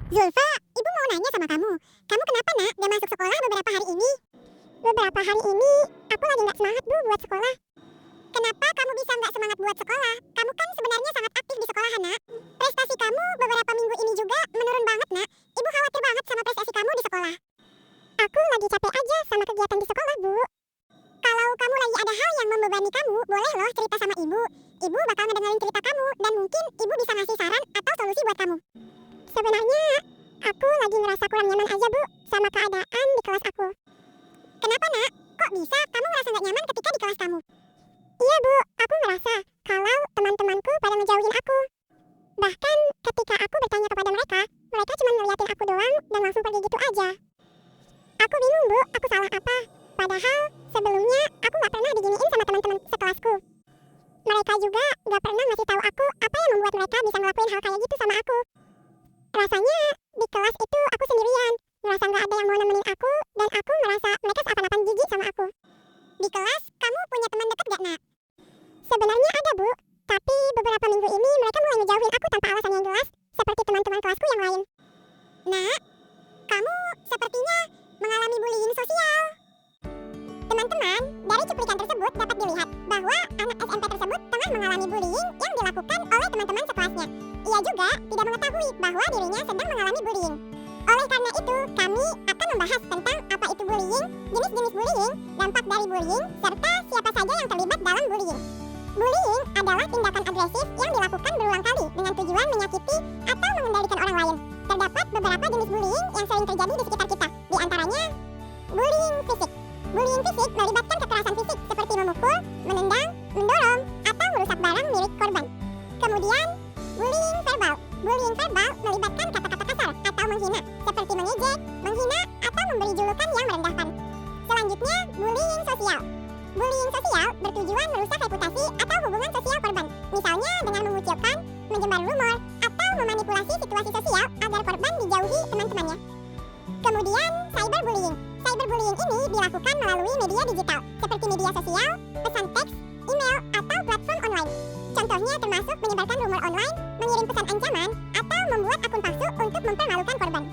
Zulfa, ibu mau nanya sama kamu. Kamu kenapa nak gak masuk sekolah beberapa hari ini? Beberapa hari ini, aku lagi gak semangat bu buat sekolah. Kenapa kamu bisa gak semangat buat sekolah? Kamu kan sebenarnya sangat aktif di sekolah, nak. Prestasi kamu beberapa minggu ini juga menurun banget, nak. Ibu khawatir banget sama prestasi kamu di sekolah. Aku lagi capek aja sama kegiatan di sekolah, bu. Kalau kamu lagi ada hal yang membebani kamu, boleh loh cerita sama ibu. Ibu bakal ngedengerin cerita kamu, dan mungkin ibu bisa ngasih saran atau solusi buat kamu. Sebenarnya, aku lagi ngerasa kurang nyaman aja, bu, sama keadaan di kelas aku. Kenapa, nak? Kok bisa kamu ngerasa gak nyaman ketika di kelas kamu? Iya, bu, aku ngerasa kalau teman-temanku pada ngejauhin aku. Bahkan ketika aku bertanya kepada mereka, mereka cuma ngeliatin aku doang dan langsung pergi gitu aja. Aku bingung, bu, aku salah apa? Padahal sebelumnya aku gak pernah diginiin sama teman-teman sekelasku. Mereka juga gak pernah ngasih tahu aku apa yang membuat mereka bisa ngelakuin hal kayak gitu sama aku. Rasanya di kelas itu aku sendirian, ngerasa gak ada yang mau nemenin aku, dan aku ngerasa mereka seakan-akan jijik sama aku. Di kelas, kamu punya teman dekat gak, nak? Sebenarnya ada, bu, tapi beberapa minggu ini mereka mulai ngejauhin aku tanpa alasan yang jelas, seperti teman-teman kelasku yang lain. Nak, kamu sepertinya mengalami bullying sosial. Teman-teman, dari cuplikan tersebut dapat dilihat bahwa anak SMP tersebut tengah mengalami bullying yang dilakukan oleh teman-teman sekelasnya. Ia juga tidak mengetahui bahwa dirinya sedang mengalami bullying. Oleh karena itu, kami akan membahas tentang apa itu bullying, jenis-jenis bullying, dampak dari bullying, serta siapa saja yang terlibat dalam bullying. Bullying adalah tindakan agresif yang dilakukan berulang kali dengan tujuan menyakiti atau mengendalikan orang lain. Terdapat beberapa jenis bullying yang sering terjadi di sekitar kita, di antaranya bullying fisik. Bullying fisik melibatkan kekerasan fisik seperti memukul, menendang, mendorong, atau merusak barang milik korban. Kemudian, bullying verbal. Bullying verbal melibatkan kata-kata kasar atau menghina, seperti mengejek, menghina, atau memberi julukan yang merendahkan. Selanjutnya, bullying sosial. Bullying sosial bertujuan merusak reputasi atau hubungan sosial korban, misalnya dengan mengucilkan, menyebar rumor, atau memanipulasi situasi sosial agar korban dijauhi teman-temannya. Kemudian, cyberbullying. Cyberbullying ini dilakukan melalui media digital, seperti media sosial, pesan teks, email, atau platform online. Contohnya termasuk menyebarkan rumor online, mengirim pesan ancaman, atau membuat akun palsu untuk mempermalukan korban.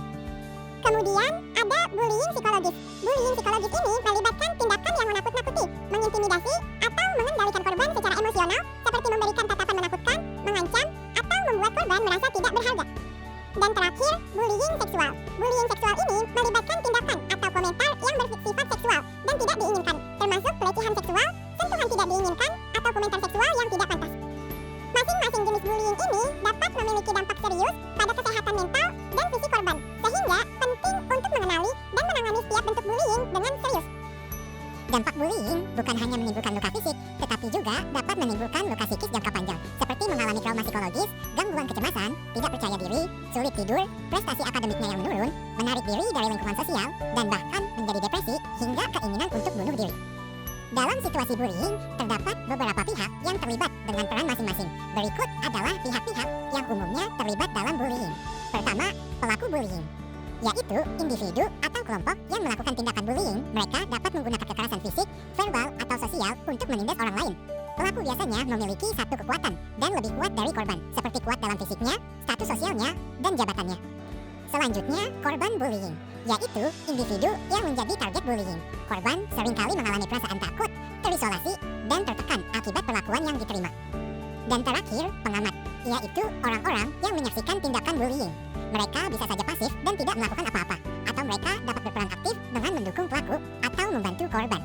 Kemudian, ada bullying psikologis. Bullying psikologis ini melibatkan tindakan yang menakut-nakuti, mengintimidasi, atau mengendalikan korban secara emosional, seperti memberikan tatapan menakutkan, mengancam, atau membuat korban merasa tidak berharga. Dan terakhir, bullying seksual. Bullying seksual ini melibatkan tindakan atau komentar yang bersifat seksual dan tidak diinginkan, termasuk pelecehan seksual, sentuhan tidak diinginkan, atau komentar seksual yang tidak pantas. Masing-masing jenis bullying ini dapat memiliki dampak serius pada kesehatan mental dan fisik korban, sehingga penting untuk mengenali dan menangani setiap bentuk bullying dengan serius. Dampak bullying bukan hanya menimbulkan luka fisik, tetapi juga dapat menimbulkan luka psikis jangka panjang, seperti mengalami trauma psikologis, gangguan kecemasan, tidak percaya diri, sulit tidur, prestasi akademiknya yang menurun, menarik diri dari lingkungan sosial, dan bahkan menjadi depresi hingga keinginan untuk bunuh diri. Dalam situasi bullying, terdapat beberapa pihak yang terlibat dengan peran masing-masing. Berikut adalah pihak-pihak yang umumnya terlibat dalam bullying. Pertama, pelaku bullying, yaitu individu atau kelompok yang melakukan tindakan bullying. Mereka dapat menggunakan kekerasan fisik, verbal, atau sosial untuk menindas orang lain. Pelaku biasanya memiliki satu kekuatan dan lebih kuat dari korban, seperti kuat dalam fisiknya, status sosialnya, dan jabatannya. Selanjutnya, korban bullying, yaitu individu yang menjadi target bullying. Korban seringkali mengalami perasaan takut, terisolasi, dan tertekan akibat perlakuan yang diterima. Dan terakhir, pengamat, yaitu orang-orang yang menyaksikan tindakan bullying. Mereka bisa saja pasif dan tidak melakukan apa-apa, atau mereka dapat berperan aktif dengan mendukung pelaku atau membantu korban.